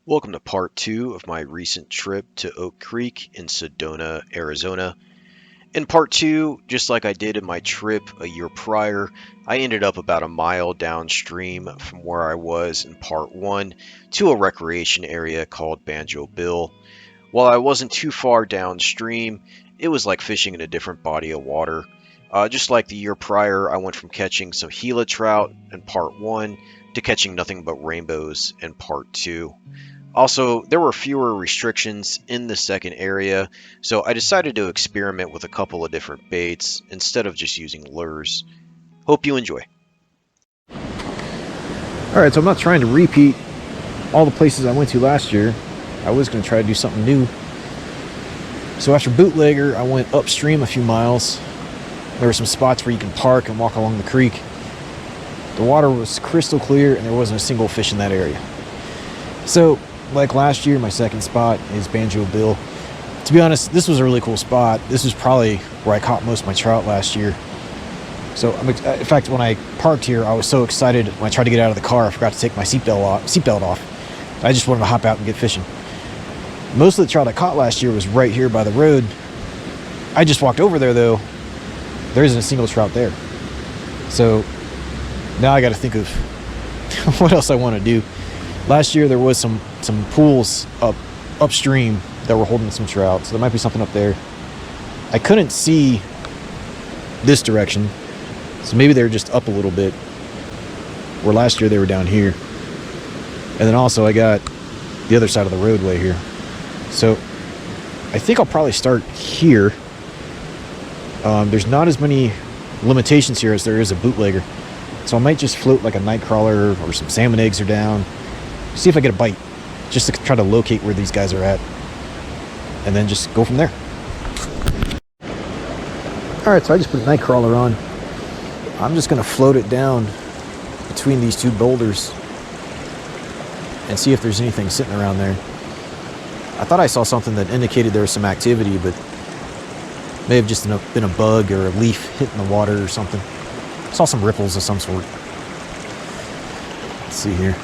Welcome to part two of my recent trip to Oak Creek in Sedona, Arizona. In part two, just like I did in my trip a year prior, I ended up about a mile downstream from where I was in part one to a recreation area called Banjo Bill. While I wasn't too far downstream, it was like fishing in a different body of water. Just like the year prior, I went from catching some Gila trout in part one to catching nothing but rainbows in part two. Also, there were fewer restrictions in the second area, so I decided to experiment with a couple of different baits instead of just using lures. Hope you enjoy. Alright, so I'm not trying to repeat all the places I went to last year. I was going to try to do something new. So after Bootlegger, I went upstream a few miles. There were some spots where you can park and walk along the creek. The water was crystal clear and there wasn't a single fish in that area. So, like last year, my second spot is Banjo Bill. To be honest, this was a really cool spot. This was probably where I caught most of my trout last year. So, in fact, when I parked here, I was so excited when I tried to get out of the car, I forgot to take my seatbelt off. I just wanted to hop out and get fishing. Most of the trout I caught last year was right here by the road. I just walked over there, though. There isn't a single trout there. So, now I got to think of what else I want to do. Last year, there was some pools upstream that were holding some trout, so there might be something up there. I couldn't see this direction, so maybe they were just up a little bit, where last year they were down here. And then also I got the other side of the roadway here. So I think I'll probably start here. There's not as many limitations here as there is a Bootlegger, so I might just float like a Nightcrawler or some salmon eggs are down. See if I get a bite, just to try to locate where these guys are at, and then just go from there. Alright, so I just put a Nightcrawler on. I'm just going to float it down between these two boulders and see if there's anything sitting around there. I thought I saw something that indicated there was some activity, but may have just been a bug or a leaf hitting the water or something. Saw some ripples of some sort. Let's see here.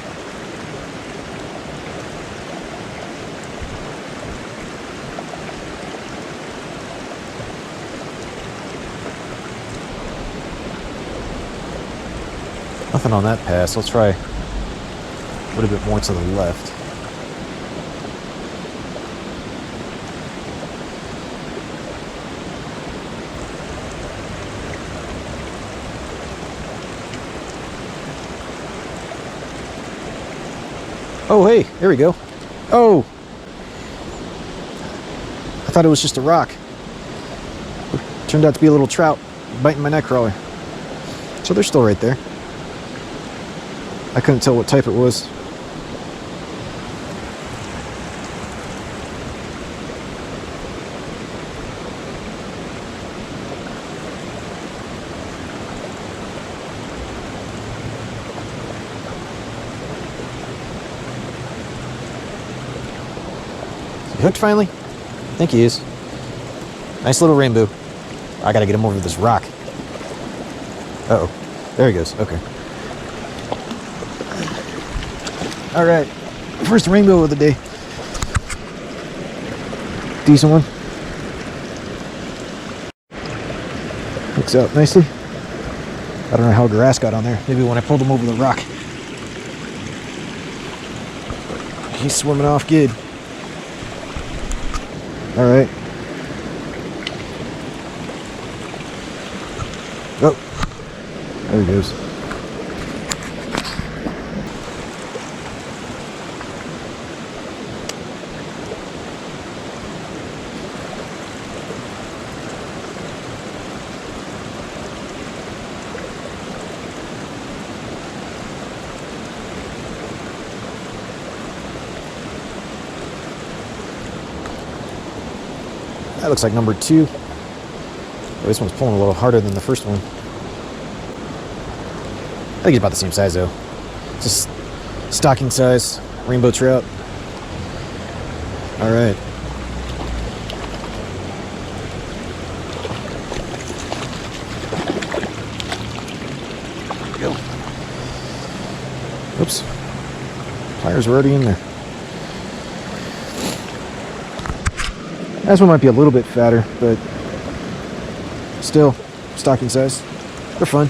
Nothing on that pass. I'll try a little bit more to the left. Oh, hey, there we go. Oh! I thought it was just a rock. Turned out to be a little trout biting my Nightcrawler. So they're still right there. I couldn't tell what type it was. Is he hooked finally? I think he is. Nice little rainbow. I gotta get him over this rock. Uh-oh. There he goes. Okay. All right, first rainbow of the day. Decent one. Hooks out nicely. I don't know how grass got on there. Maybe when I pulled him over the rock. He's swimming off good. All right. Oh, there he goes. That looks like number 2. Oh, this one's pulling a little harder than the first one. I think he's about the same size though. Just stocking size rainbow trout. All right. There we go. Oops. Pliers were already in there. This one might be a little bit fatter, but still stocking size. They're fun.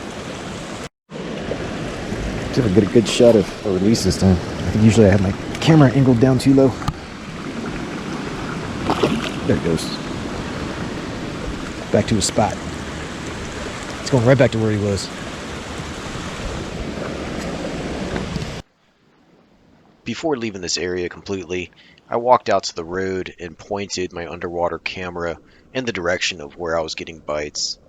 See if I get a good shot of a release this time. I think usually I have my camera angled down too low. There it goes. Back to his spot. It's going right back to where he was. Before leaving this area completely, I walked out to the road and pointed my underwater camera in the direction of where I was getting bites.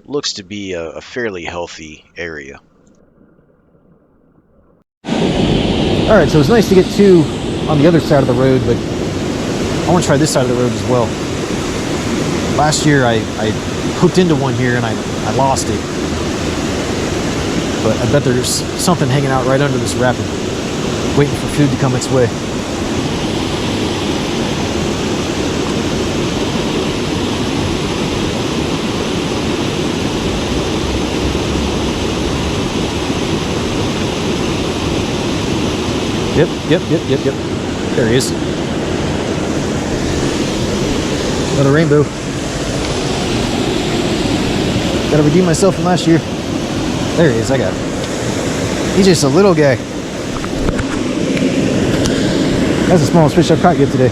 Looks to be a fairly healthy area. Alright, so it's nice to get two on the other side of the road, but I want to try this side of the road as well. Last year I hooked into one here and I lost it. But I bet there's something hanging out right under this rapid, waiting for food to come its way. Yep. There he is. Another rainbow. Gotta redeem myself from last year. There he is, I got him. He's just a little guy. That's the smallest fish I've caught yet today.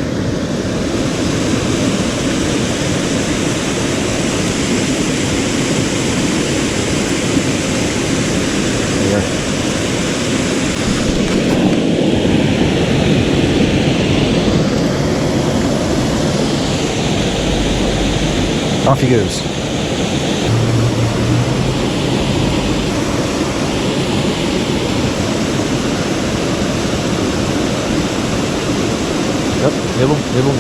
Off he goes. Yep, nibble. Nibble.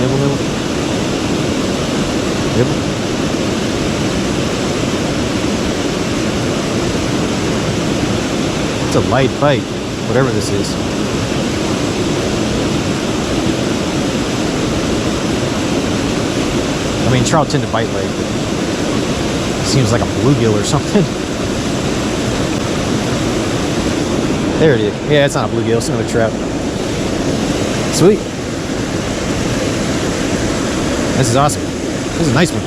It's a light bite, whatever this is. I mean, trout tend to bite light, but it seems like a bluegill or something. There it is. Yeah, it's not a bluegill, it's another trout. Sweet. This is awesome. This is a nice one.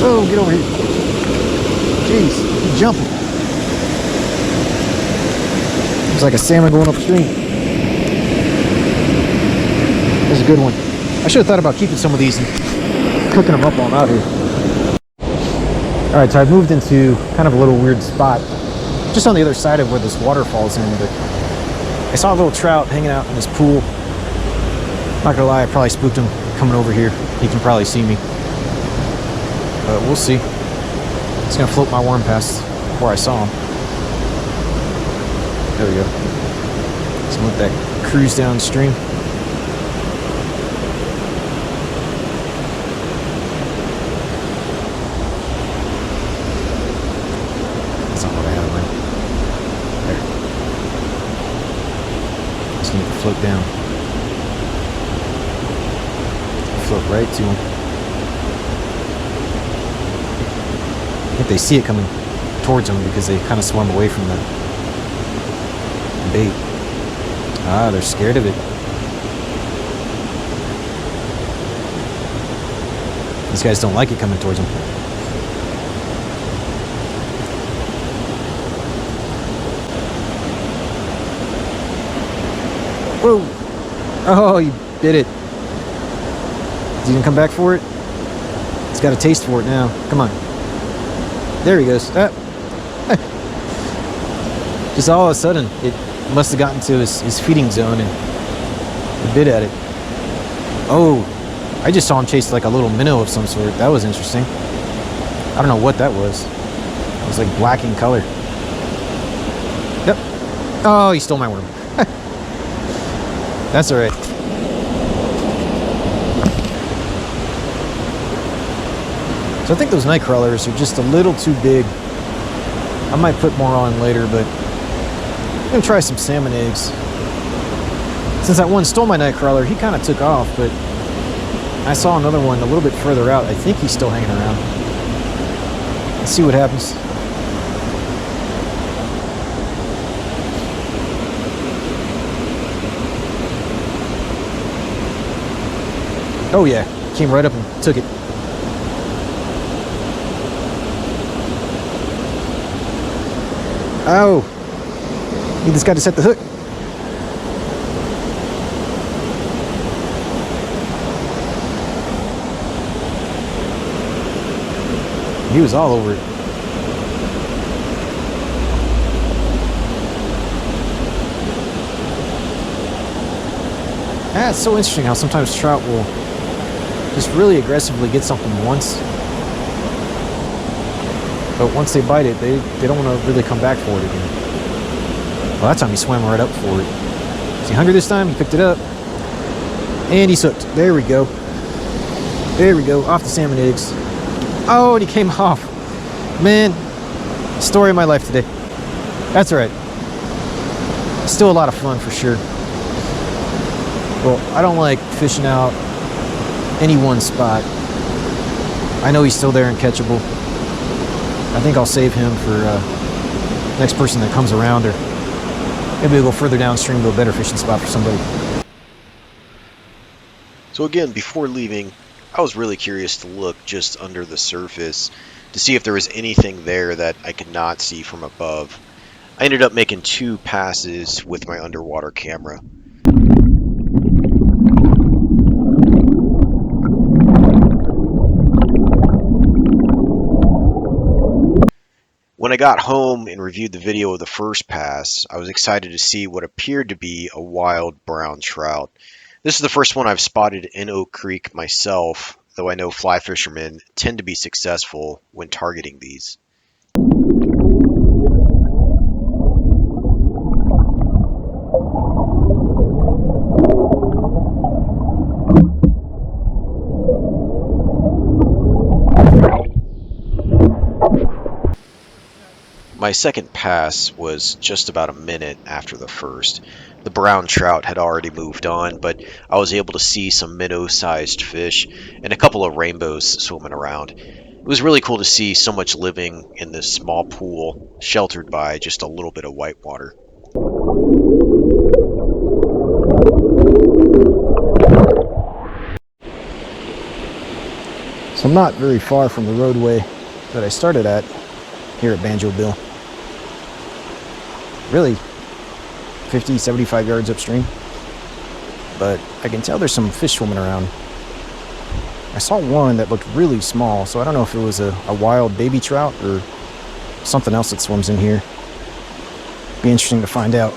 Oh, get over here. Jeez, he's jumping. It's like a salmon going upstream. This is a good one. I should have thought about keeping some of these and cooking them up while I'm out here. Alright, so I've moved into kind of a little weird spot, just on the other side of where this water falls in, but I saw a little trout hanging out in this pool. Not gonna lie, I probably spooked him coming over here. He can probably see me. But we'll see. It's gonna float my worm past where I saw him. There we go. So let that cruise downstream. That's not what I had in mind. There. Just need to float down. Float right to him. I think they see it coming towards them because they kind of swam away from the bait. Ah, they're scared of it. These guys don't like it coming towards them. Whoa! Oh, you bit it. Is he gonna come back for it? He's got a taste for it now. Come on. There he goes. Ah. Just all of a sudden, it must have gotten to his feeding zone and it bit at it. Oh, I just saw him chase like a little minnow of some sort. That was interesting. I don't know what that was. It was like black in color. Yep. Oh, he stole my worm. That's all right. So I think those Nightcrawlers are just a little too big. I might put more on later, but I'm gonna try some salmon eggs. Since that one stole my Nightcrawler, he kind of took off, but I saw another one a little bit further out. I think he's still hanging around. Let's see what happens. Oh yeah, came right up and took it. Oh, need this guy to set the hook. He was all over it. Ah, it's so interesting how sometimes trout will just really aggressively get something once. But once they bite it, they don't want to really come back for it again. Well, that time he swam right up for it. Is he hungry this time? He picked it up. And he's hooked. There we go. There we go. Off the salmon eggs. Oh, and he came off. Man, story of my life today. That's all right. Still a lot of fun for sure. Well, I don't like fishing out any one spot. I know he's still there and catchable. I think I'll save him for next person that comes around, or maybe we'll go further downstream to a better fishing spot for somebody. So again, before leaving, I was really curious to look just under the surface to see if there was anything there that I could not see from above. I ended up making 2 passes with my underwater camera. When I got home and reviewed the video of the first pass, I was excited to see what appeared to be a wild brown trout. This is the first one I've spotted in Oak Creek myself, though I know fly fishermen tend to be successful when targeting these. My second pass was just about a minute after the first. The brown trout had already moved on, but I was able to see some minnow-sized fish and a couple of rainbows swimming around. It was really cool to see so much living in this small pool, sheltered by just a little bit of white water. So I'm not very far from the roadway that I started at here at Banjo Bill. Really 50, 75 yards upstream. But I can tell there's some fish swimming around. I saw one that looked really small, so I don't know if it was a wild baby trout or something else that swims in here. Be interesting to find out.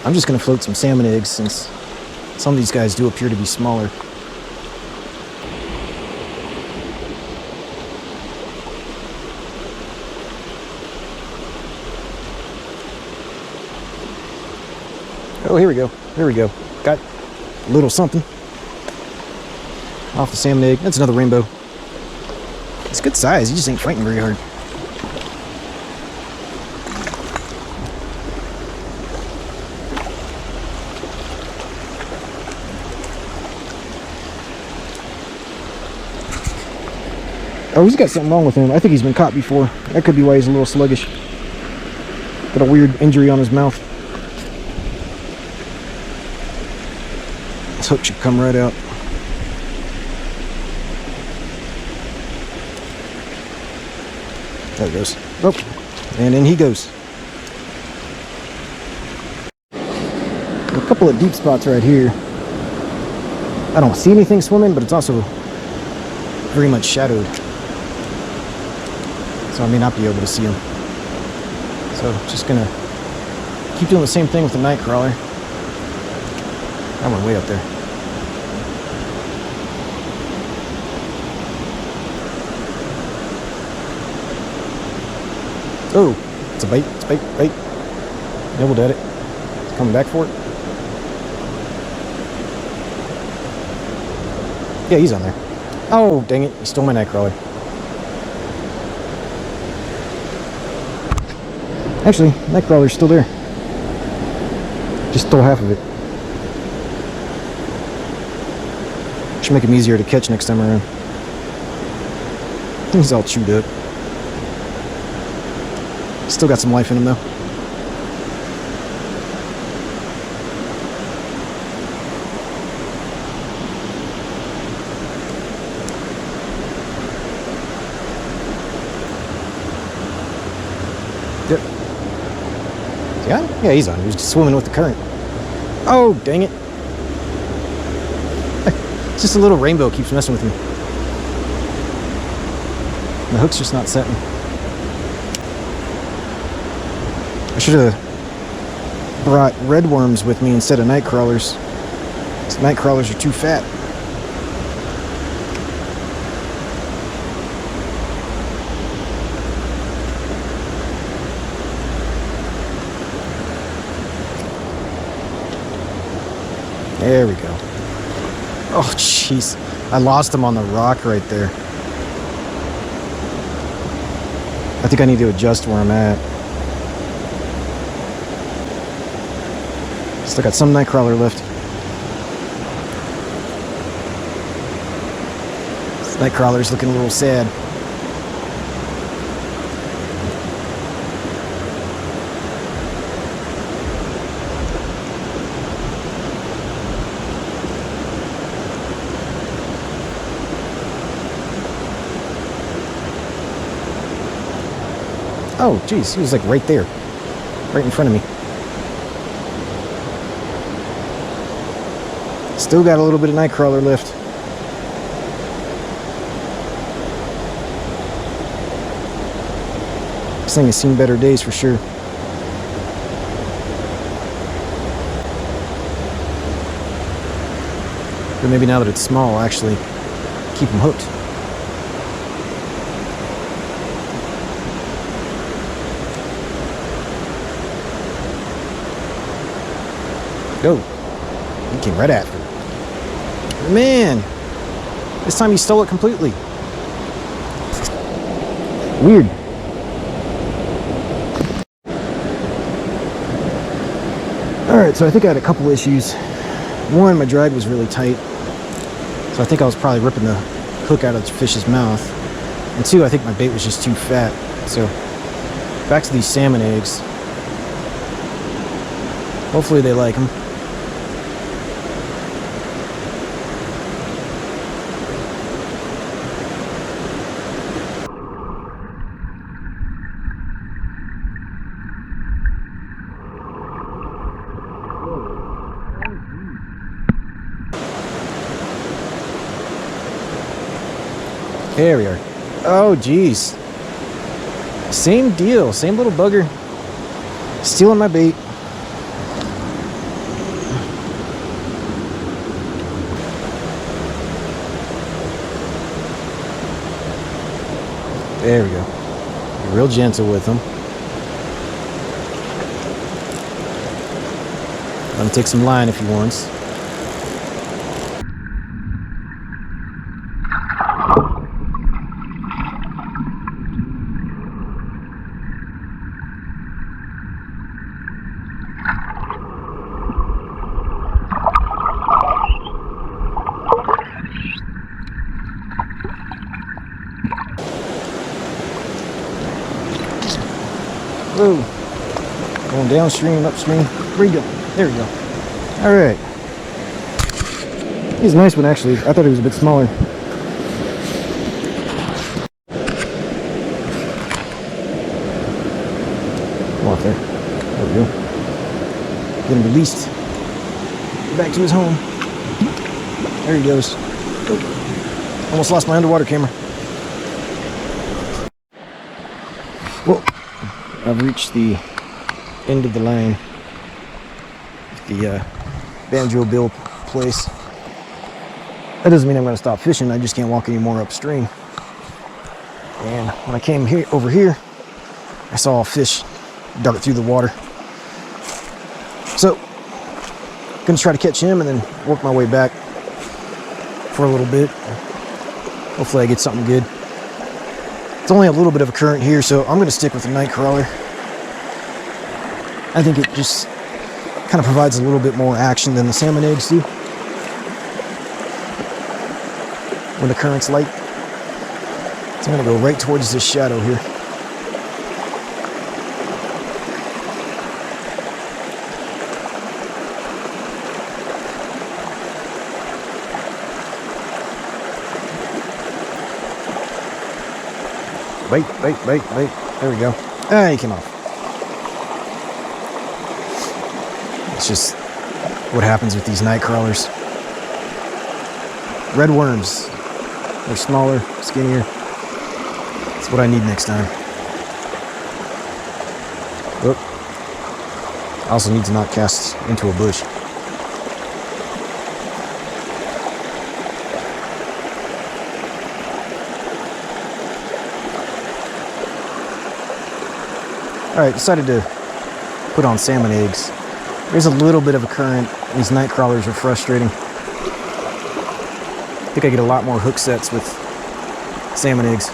I'm just gonna float some salmon eggs since some of these guys do appear to be smaller. Oh, here we go. Here we go. Got a little something off the salmon egg. That's another rainbow. It's good size. He just ain't fighting very hard. Oh, he's got something wrong with him. I think he's been caught before. That could be why he's a little sluggish. Got a weird injury on his mouth. This hook should come right out. There it goes. Oh, and in he goes. A couple of deep spots right here. I don't see anything swimming, but it's also very much shadowed, so I may not be able to see them. So just gonna keep doing the same thing with the Nightcrawler. That one way up there. Oh, it's a bait, it's bait, bait. Nibbled at it. It's coming back for it. Yeah, he's on there. Oh, dang it, he stole my Nightcrawler. Actually, Nightcrawler's still there. Just stole half of it. Should make him easier to catch next time around. He's all chewed up. Still got some life in him though. Yeah? Yeah, he's on. He was just swimming with the current. Oh, dang it. It's just a little rainbow keeps messing with me. The hook's just not setting. I should have brought red worms with me instead of night crawlers. These night crawlers are too fat. There we go. Oh, jeez. I lost him on the rock right there. I think I need to adjust where I'm at. Still got some nightcrawler left. This nightcrawler's looking a little sad. Oh, geez, he was like right there, right in front of me. Still got a little bit of nightcrawler left. This thing has seen better days for sure. But maybe now that it's small, I'll actually keep them hooked. Go. He came right after it. Man, this time he stole it completely. Weird. Alright, so I think I had a couple issues. One, my drag was really tight, so I think I was probably ripping the hook out of the fish's mouth. And two, I think my bait was just too fat. So, back to these salmon eggs. Hopefully they like them. There we are. Oh, geez. Same deal. Same little bugger. Stealing my bait. There we go. Be real gentle with them. Let him take some line if he wants. Whoa. Going downstream, upstream. Where you go? There we go. Alright. He's a nice one, actually. I thought he was a bit smaller. Come on there. There we go. Get him released. Back to his home. There he goes. Oh. Almost lost my underwater camera. Whoa. I've reached the end of the line. The Banjo Bill place. That doesn't mean I'm going to stop fishing. I just can't walk any more upstream. And when I came here over here, I saw a fish dart through the water. So, gonna try to catch him and then work my way back for a little bit. Hopefully I get something good. It's only a little bit of a current here, so I'm gonna stick with the Nightcrawler. I think it just kind of provides a little bit more action than the salmon eggs do when the current's light. So I'm gonna go right towards this shadow here. Wait. There we go. Ah, he came off. It's just what happens with these night crawlers. Red worms. They're smaller, skinnier. That's what I need next time. Oop. I also need to not cast into a bush. Alright, decided to put on salmon eggs. There's a little bit of a current. These night crawlers are frustrating. I think I get a lot more hook sets with salmon eggs.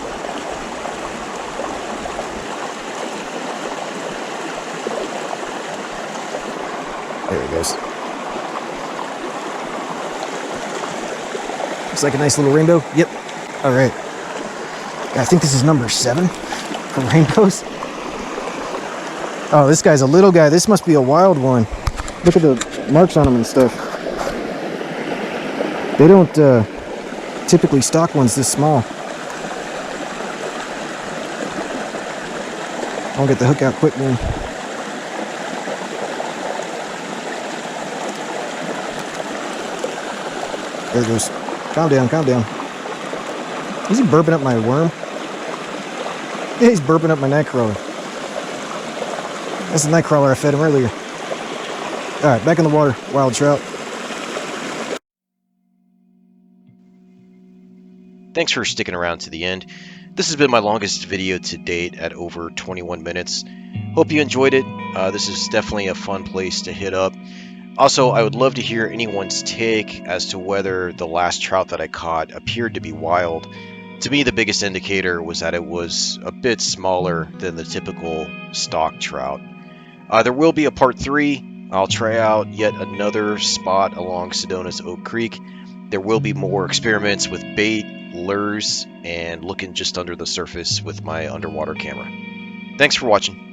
There it goes. Looks like a nice little rainbow. Yep. Alright. I think this is number 7 for rainbows. Oh, this guy's a little guy. This must be a wild one. Look at the marks on them and stuff. They don't typically stock ones this small. I'll get the hook out quick then. There it goes. Calm down, calm down. Is he burping up my worm? Yeah, he's burping up my nightcrawler. That's the nightcrawler I fed him earlier. Alright, back in the water, wild trout. Thanks for sticking around to the end. This has been my longest video to date at over 21 minutes. Hope you enjoyed it. This is definitely a fun place to hit up. Also, I would love to hear anyone's take as to whether the last trout that I caught appeared to be wild. To me, the biggest indicator was that it was a bit smaller than the typical stock trout. There will be a part 3. I'll try out yet another spot along Sedona's Oak Creek. There will be more experiments with bait, lures, and looking just under the surface with my underwater camera. Thanks for watching.